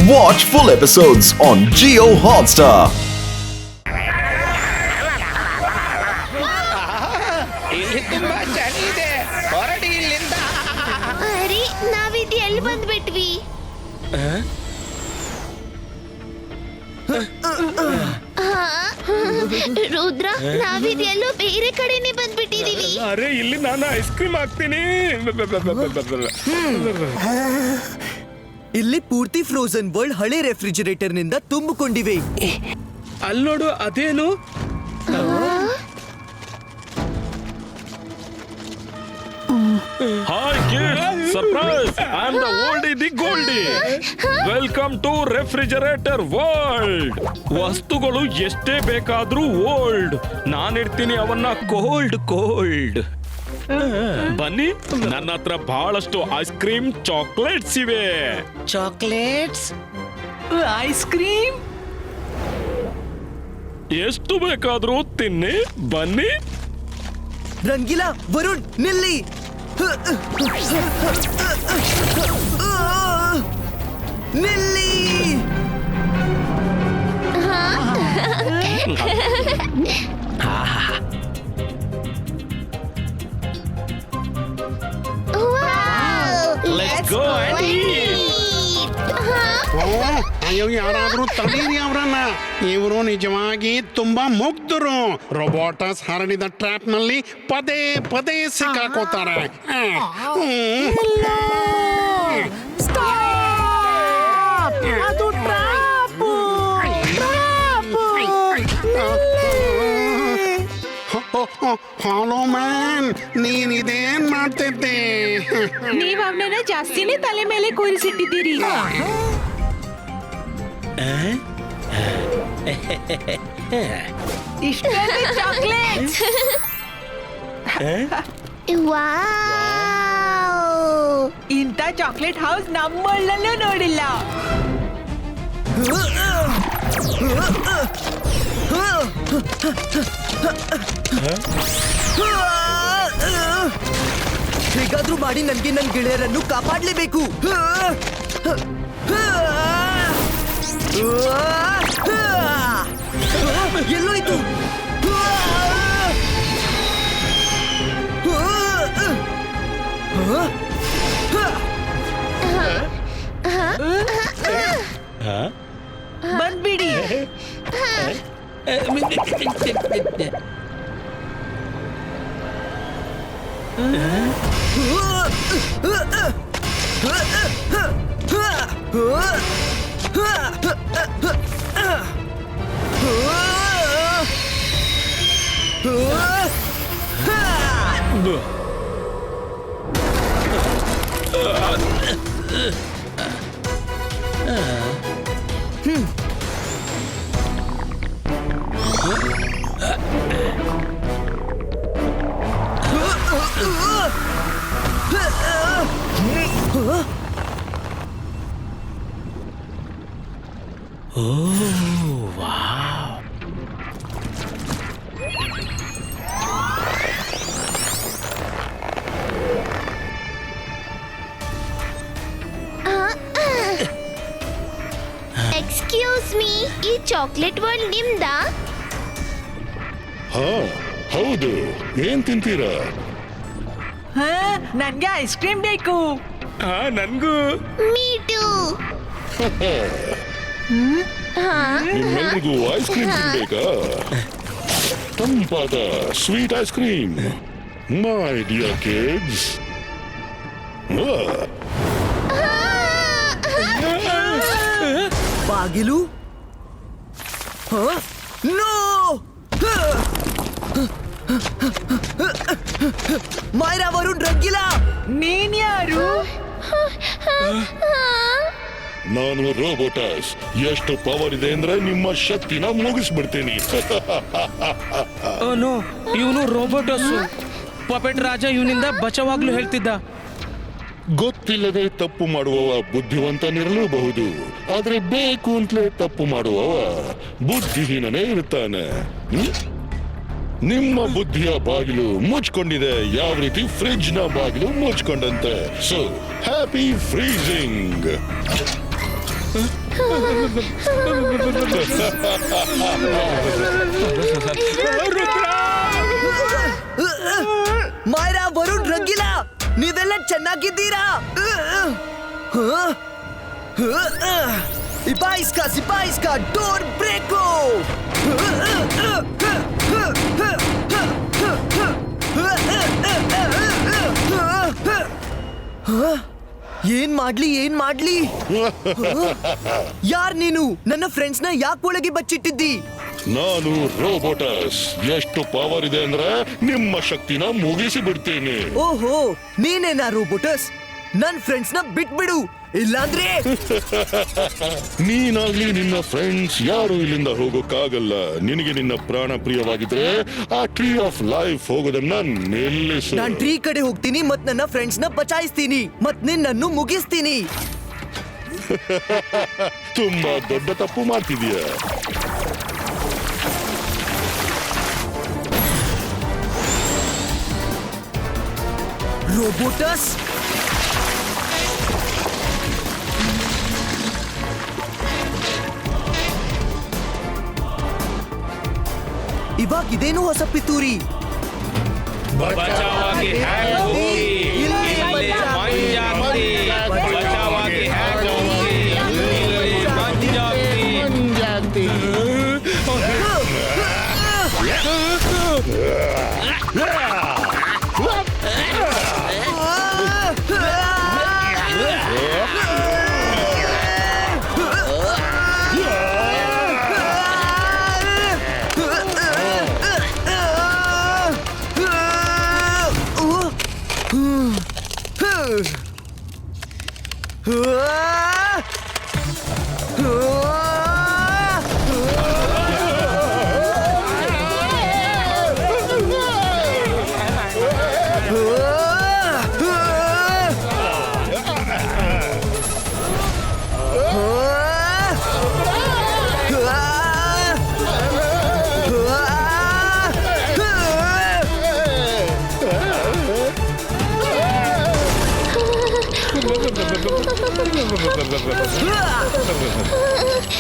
Watch full episodes on Jio Hotstar. ಇಲ್ಲಿ ತುಂಬಾ ಚಳಿ ಇದೆ, ಹೊರಡಿ ಇಲ್ಲಿಂದ. ಅರೆ ನಾವಿದ್ ಎಲ್ಲಿ ಬಂದ್ಬಿಟ್ವಿ? ರುದ್ರ, ನಾವಿದ್ ಎಲ್ಲೋ ಬೇರೆ ಕಡೆನೆ ಬಂದ್ಬಿಟ್ಟಿದೀವಿ. ಅರೆ ಇಲ್ಲಿ ನಾನು ಐಸ್ ಕ್ರೀಮ್ ಹಾಕ್ತೀನಿ. ಇಲ್ಲಿ ಪೂರ್ತಿ ಫ್ರೋಸನ್ ವರ್ಲ್ಡ್ ಹಳೆ ರೆಫ್ರಿಜರೇಟರ್ ನಿಂದ ತುಂಬಿಕೊಂಡಿವೆ. ಅಲ್ಲೋಡು, ಅದೇನು? Hi kids! Surprise! I'm the oldie the goldie. Welcome to Refrigerator World. ವಸ್ತುಗಳು ಎಷ್ಟೇ ಬೇಕಾದ್ರೂ ಓಲ್ಡ್. ನಾನಿಡ್ತೀನಿ ಅವನ್ನ ಕೋಲ್ಡ್. ಬನ್ನಿ, ನನ್ನ ಹತ್ರ ಬಹಳಷ್ಟು ಐಸ್ ಕ್ರೀಮ್ ಚಾಕ್ಲೇಟ್ಸ್ ಇವೆ. ಚಾಕ್ಲೇಟ್ಸ್, ಐಸ್ ಕ್ರೀಮ್ ಎಷ್ಟು ಬೇಕಾದ್ರೂ ತಿನ್ನಿ, ಬನ್ನಿ. ರಂಗಿಲಾ, ವರುಣ್, ನಿಲ್ಲಿ. ನಿಲ್ಲಿ. Let's go and eat. ಅಯ್ಯೋ, ಯಾರಾದ್ರೂ ತಡೀರಿ ಅವರನ್ನ. ಇವರು ನಿಜವಾಗಿ ತುಂಬಾ ಮುಗ್ಧರು. ರೊಬೋಟಸ್ ಹರಡಿದ ಟ್ರ್ಯಾಪ್ ನಲ್ಲಿ ಪದೇ ಪದೇ ಸಿಕ್ಕಾಕೋತಾರೆ. ಹಲೋ ಮ್ಯಾನ್, ನೀನ್ ಇದೇನ್ ಮಾಡ್ತಿದ್ದೆ? ನೀವ್ ಅವನನ್ನ ಜಾಸ್ತಿನೇ ತಲೆ ಮೇಲೆ ಕೂರಿಸಿಟ್ಟಿದ್ದೀರಿ. ಇಷ್ಟೊಂದು ಚಾಕ್ಲೇಟ್ಸ್. ವಾವ್! ಇಂಥ ಚಾಕ್ಲೇಟ್ ಹೌಸ್ ನಮ್ಮಳ್ಳಲ್ಲೂ ನೋಡಿಲ್ಲ. ಹೇಗಾದ್ರೂ ಮಾಡಿ ನನ್ಗೆ ನನ್ ಗೆಳೆಯರನ್ನು ಕಾಪಾಡ್ಲೇಬೇಕು. ಎಲ್ಲೋಯ್ತು? ಬಂದ್ಬಿಡಿ. ಎಕ್ಸ್ಕ್ಯೂಸ್ ಮೀ, ಈ ಚಾಕ್ಲೇಟ್ ವರ್ಲ್ಡ್ ನಿಮ್ದಾ? ಹೌದು. ಏನ್ ತಿಂತೀರಾ? ನನ್ಗೆ ಐಸ್ ಕ್ರೀಮ್ ಬೇಕು. ನನ್ಗೂ. ಮೀಟು. ನಿಮ್ಮೆಲ್ರಿಗೂ ಐಸ್ ಕ್ರೀಮ್ ತಿನ್ಬೇಕಾ? ತಂಪಾದ sweet ice cream, my dear kids. ಬಾಗಿಲು? ನೋ! ಮೈರಾ, ವರುಣ್, ರಂಗಿಲಾ, ನೀನ್ ಯಾರು? ನಾನು ರೋಬೋಟಸ್. ಎಷ್ಟು ಪವರ್ ಇದೆ ಅಂದ್ರೆ ನಿಮ್ಮ ಶಕ್ತಿನ ಮುಗಿಸ್ಬಿಡ್ತೀನಿ. ಇವನು ರೋಬೋಟಸ್. ಪಪೆಟ್ ರಾಜ ಇವನಿಂದ ಬಚಾವಾಗ್ಲು ಹೇಳ್ತಿದ್ದ. ಗೊತ್ತಿಲ್ಲದೆ ತಪ್ಪು ಮಾಡುವವ ಬುದ್ಧಿವಂತನಿರಲೂಬಹುದು, ಆದ್ರೆ ಬೇಕು ಅಂತಲೇ ತಪ್ಪು ಮಾಡುವವ ಬುದ್ಧಿಹೀನನೇ ಇರ್ತಾನೆ. ನಿಮ್ಮ ಬುದ್ಧಿಯ ಬಾಗಿಲು ಮುಚ್ಕೊಂಡಿದೆ, ಯಾವ ರೀತಿ ಫ್ರಿಡ್ಜ್ ನ ಬಾಗಿಲು ಮುಚ್ಕೊಂಡಂತೆ. So happy freezing. Mayra, Varun Rangila, ನೀವೆಲ್ಲ ಚೆನ್ನಾಗಿದ್ದೀರಾ? ಸಿಪಾಯಿಸ್ಕಾ ಡೋರ್ ಬ್ರೇಕು. ಏನ್ ಮಾಡ್ಲಿ? ಯಾರ್ ನೀನು? ನನ್ನ ಫ್ರೆಂಡ್ಸ್ ನ ಯಾಕೆ ಒಳಗೆ ಬಚ್ಚಿಟ್ಟಿದ್ದಿ? ನಾನು ರೋಬೋಟಸ್. ಎಷ್ಟು ಪವರ್ ಇದೆ ಅಂದ್ರೆ ನಿಮ್ಮ ಶಕ್ತಿನ ಮುಗಿಸಿ ಬಿಡ್ತೀನಿ. ಓಹೋ, ನೀನೇನಾ ರೋಬೋಟಸ್? ನನ್ ಫ್ರೆಂಡ್ಸ್ ನ ಬಿಟ್ಬಿಡು, ಇಲ್ಲಾಂದ್ರೆ ನೀನಾಗ್ಲಿ ನಿನ್ನ ಫ್ರೆಂಡ್ಸ್ ಯಾರು ಇಲ್ಲಿಂದ ಹೋಗೋಕ್ಕಾಗಲ್ಲ. ನಿನಗೆ ನಿನ್ನ ಪ್ರಾಣ ಪ್ರಿಯವಾಗಿದ್ರೆ ಆ ಟ್ರೀ ಆಫ್ ಲೈಫ್ ಹೋಗೋದನ್ನ ನಿಲ್ಲಿಸು. ನಾನ್ ಟ್ರೀ ಕಡೆ ಹೋಗ್ತೀನಿ ಮತ್ ನನ್ನ ಫ್ರೆಂಡ್ಸ್ ನ ಬಚಾಯಿಸ್ತೀನಿ ಮತ್ ನಿನ್ನನ್ನು ಮುಗಿಸ್ತೀನಿ. ತುಂಬಾ ದೊಡ್ಡ ತಪ್ಪು ಮಾಡ್ತಿದೀಯ. ರೋಬೋಟಸ್, ಇವಾಗ ಇದೇನು ಹೊಸ ಪಿತೂರಿ? ಬಚಾವಾಗಿ ಹ್ಯಾಕ್ ಹೋಗಿ ಇಲ್ಲಿ ಮಂಜಾಗ್ತಿ. ಬಚಾವಾಗಿ ಹ್ಯಾಕ್ ಹೋಗಿ ಇಲ್ಲಿ ಮಂಜಾಗ್ತಿ.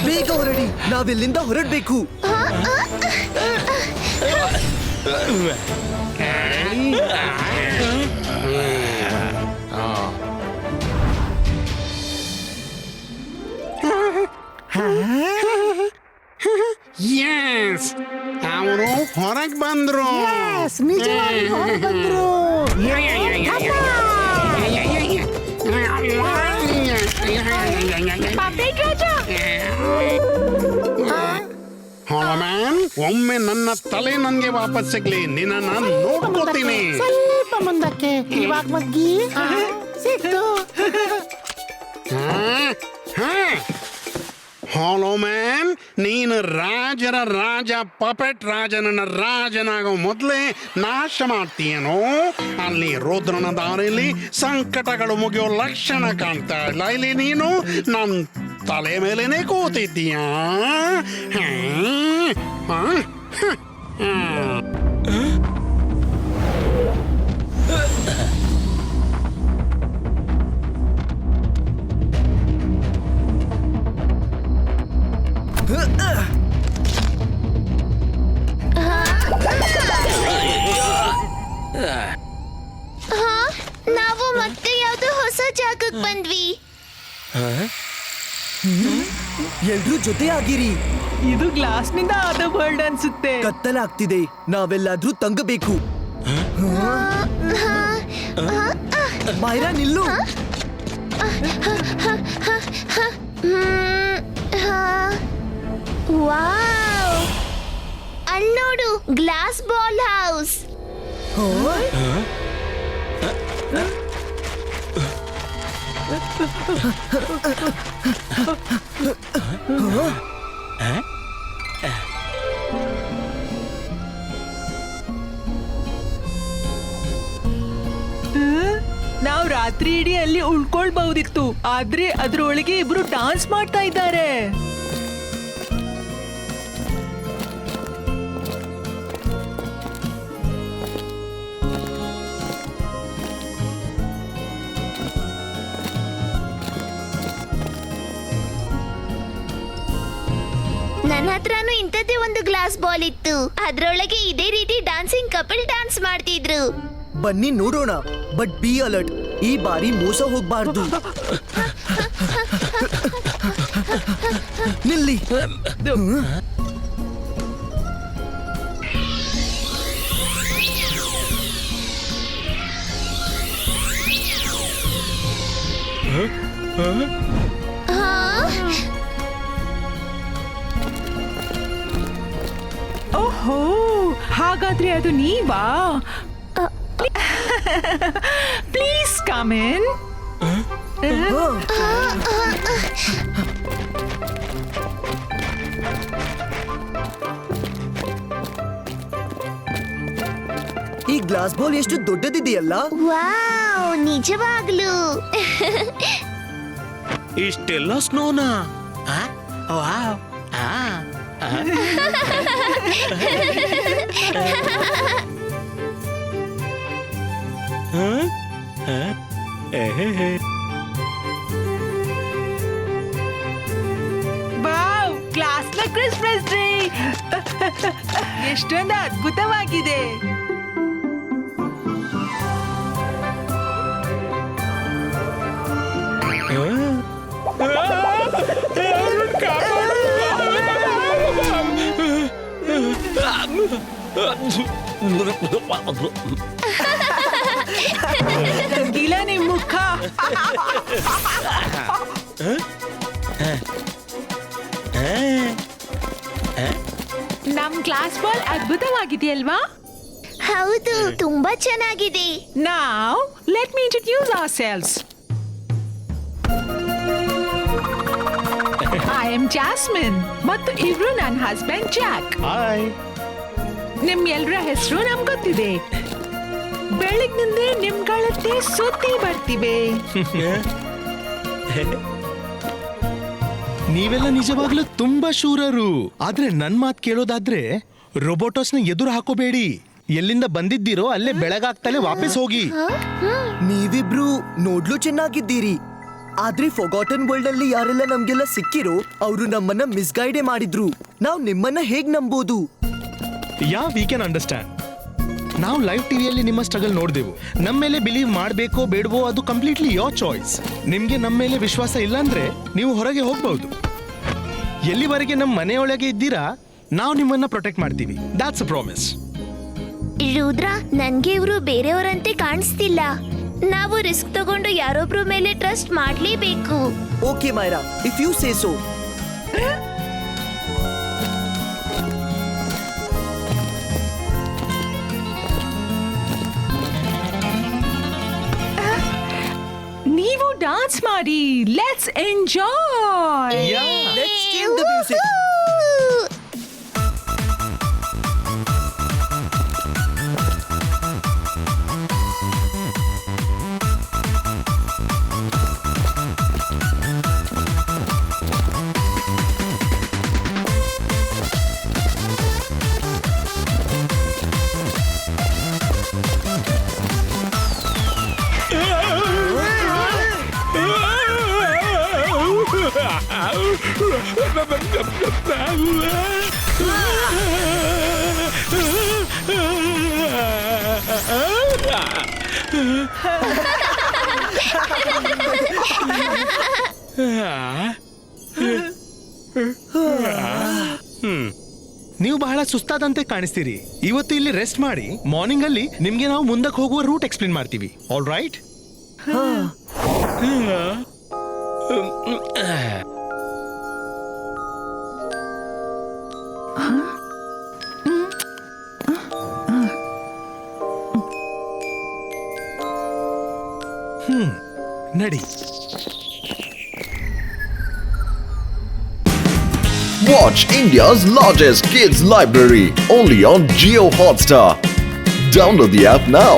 ಬೇಗ ಹೊರಡಿ, ನಾವಿಲ್ಲಿಂದ ಹೊರಡ್ಬೇಕು. ಯಸ್, ಅವರು ಹೊರಗೆ ಬಂದ್ರು. ಮ್ಯಾನ್, ಒಮ್ಮೆ ನನ್ನ ತಲೆ ನನ್ಗೆ ವಾಪಸ್ ಸಿಗ್ಲಿ, ನಿನ್ನ ನಾನು ನೋಡ್ಕೋತೀನಿ. ಸ್ವಲ್ಪ ಮುಂದಕ್ಕೆ, ಇವಾಗ ಮಗ್ಗಿ ಸಿಕ್ತು. ಹಾಲೋ ಮ್ಯಾನ್, ನೀನು ರಾಜರ ರಾಜ ಪಪೆಟ್ ರಾಜನನ್ನ ರಾಜನಾಗೋ ಮೊದಲೇ ನಾಶ ಮಾಡ್ತೀಯನೋ? ಅಲ್ಲಿ ರುದ್ರನ ದಾರಿಯಲ್ಲಿ ಸಂಕಟಗಳು ಮುಗಿಯೋ ಲಕ್ಷಣ ಕಾಣ್ತಾ ಇಲ್ಲ. ಇಲ್ಲಿ ನೀನು ನನ್ನ ತಲೆ ಮೇಲೇನೆ ಕೂತಿದ್ದೀಯಾ? ನಾವು ಮತ್ತೆ ಯಾವ್ದೋ ಹೊಸ ಜಾಗಕ್ಕೆ ಬಂದ್ವಿ. ಎಲ್ರೂ ಜೊತೆ ಆಗಿರಿ. ಇದು ಗ್ಲಾಸ್ ನಿಂದ ಆದ ವರ್ಲ್ಡ್ ಅನ್ಸುತ್ತೆ. ಕತ್ತಲಾಗ್ತಿದೆ, ನಾವೆಲ್ಲಾದ್ರೂ ತಂಗಬೇಕು. ಮಾಯರಾ, ನಿಲ್ಲು. ವಾವ್, ಅಲ್ಲೋಡು, ಗ್ಲಾಸ್ ಬಾಲ್ ಹೌಸ್. ನಾವು ರಾತ್ರಿ ಇಡೀ ಅಲ್ಲಿ ಉಳ್ಕೊಳ್ಬಹುದಿತ್ತು, ಆದ್ರೆ ಅದ್ರೊಳಗೆ ಇಬ್ರು ಡಾನ್ಸ್ ಮಾಡ್ತಾ ಇದ್ದಾರೆ. ನನ್ನ ಹತ್ರನೂ ಇಂಥದ್ದೇ ಒಂದು ಗ್ಲಾಸ್ ಬಾಲ್ ಇತ್ತು. ಅದ್ರೊಳಗೆ ಇದೇ ರೀತಿ ಡಾನ್ಸಿಂಗ್ ಕಪಲ್ ಡಾನ್ಸ್ ಮಾಡ್ತಿದ್ರು. ಬನ್ನಿ ನೋಡೋಣ, ಬಟ್ ಬಿ ಅಲರ್ಟ್, ಈ ಬಾರಿ ಮೋಸ ಹೋಗ್ಬಾರ್ದು. ನಿಲ್ಲಿ. ಓಹೋ, ಹಾಗಾದ್ರೆ ಅದು ನೀವಾ? Please come in. ಈ ಗ್ಲಾಸ್ ಬಾಲ್ ಎಷ್ಟು ದೊಡ್ಡದಿದೆಯಲ್ಲ. ವಾವ್, ನಿಜವಾಗ್ಲೂ. ಇಷ್ಟೆಲ್ಲ ಸ್ನೋನಾ? ವಾವ್. ವಾವ್, ಕ್ಲಾಸ್ನ ಕ್ರಿಸ್ಮಸ್ ಟ್ರೀ ಎಷ್ಟೊಂದು ಅದ್ಭುತವಾಗಿದೆ. ಇಲ್ಲ ನಿಮ್ ಮುಖ. ನಮ್ ಕ್ಲಾಸ್ ಬಾಲ್ ಅದ್ಭುತವಾಗಿದೆಯಲ್ವಾ? ಹೌದು, ತುಂಬಾ ಚೆನ್ನಾಗಿದೆ. Now, let me introduce ourselves. I am Jasmine ಮತ್ತು ಇವ್ರು ನನ್ನ ಹಸ್ಬೆಂಡ್ ಜಾಕ್. ನಿಮ್ ಎಲ್ರ ಹೆಸರು ನಮ್ಗೆ ಗೊತ್ತಿದೆ. ಬೆಳಗ್ನಿಂದ ನಿಮ್ಗಳತ್ತೆ ಸುದ್ದಿ ಬರ್ತಿವೆ. ನೀವೆಲ್ಲ ನಿಜವಾಗ್ಲೂ ತುಂಬಾ ಶೂರರು. ಆದ್ರೆ ನನ್ ಮಾತ್ ಕೇಳೋದಾದ್ರೆ ರೋಬೋಟೋಸ್ನ ಎದುರು ಹಾಕೋಬೇಡಿ. ಎಲ್ಲಿಂದ ಬಂದಿದ್ದೀರೋ ಅಲ್ಲೇ ಬೆಳಗಾಗ್ತಲೇ ವಾಪಸ್ ಹೋಗಿ. ನೀವಿಬ್ರು ನೋಡ್ಲು ಚೆನ್ನಾಗಿದ್ದೀರಿ, ಆದ್ರೆ ಫಾರ್ಗಾಟನ್ ವರ್ಲ್ಡ್ ಅಲ್ಲಿ ಯಾರೆಲ್ಲ ನಮ್ಗೆಲ್ಲ ಸಿಕ್ಕಿರೋ ಅವರು ನಮ್ಮನ್ನ ಮಿಸ್ಗೈಡೇ ಮಾಡಿದ್ರು. ನಾವ್ ನಿಮ್ಮನ್ನ ಹೇಗ್ ನಂಬೋದು? We can understand. ನಾವು ಲೈವ್ ಟಿವಿಯಲ್ಲಿ ನಿಮ್ಮ ಸ್ಟ್ರಗಲ್ ನೋಡ್ದೆವು. ನಮ್ಮ ಮೇಲೆ ಬಿಲೀವ್ ಮಾಡಬೇಕೋ ಬೇಡವೋ ಅದು ಕಂಪ್ಲೀಟ್ಲಿ ಯೋರ್ ಚಾಯ್ಸ್. ನಿಮ್ಗೆ ನಮ್ಮ ಮೇಲೆ ವಿಶ್ವಾಸ ಇಲ್ಲ ಅಂದ್ರೆ ನೀವು ಹೊರಗೆ ಹೋಗ್ಬಹುದು. ಎಲ್ಲಿವರೆಗೆ ನಮ್ಮ ಮನೆಯೊಳಗೆ ಇದ್ದೀರಾ ನಾವು ನಿಮ್ಮನ್ನ ಪ್ರೊಟೆಕ್ಟ್ ಮಾಡ್ತೀವಿ. That's a promise. ರುದ್ರ, ನನ್ಗೆ ಇವರು ಬೇರೆಯವರಂತೆ ಕಾಣಿಸ್ತಿಲ್ಲ. ನಾವು ರಿಸ್ಕ್ ತಗೊಂಡು ಯಾರೊಬ್ರ ಮೇಲೆ ಟ್ರಸ್ಟ್ ಮಾಡ್ಲೇಬೇಕು. Okay Myra, if you say so. ನೀವು ಡಾನ್ಸ್ ಮಾಡಿ. Let's enjoy. Let's change the music. ನೀವು ಬಹಳ ಸುಸ್ತಾದಂತೆ ಕಾಣಿಸ್ತೀರಿ. ಇವತ್ತು ಇಲ್ಲಿ ರೆಸ್ಟ್ ಮಾಡಿ, ಮಾರ್ನಿಂಗ್ ಅಲ್ಲಿ ನಿಮ್ಗೆ ನಾವು ಮುಂದಕ್ಕೆ ಹೋಗುವ ರೂಟ್ ಎಕ್ಸ್ಪ್ಲೇನ್ ಮಾಡ್ತೀವಿ. All right? ನಡಿ. Watch India's largest kids library only on Jio Hotstar. Download the app now.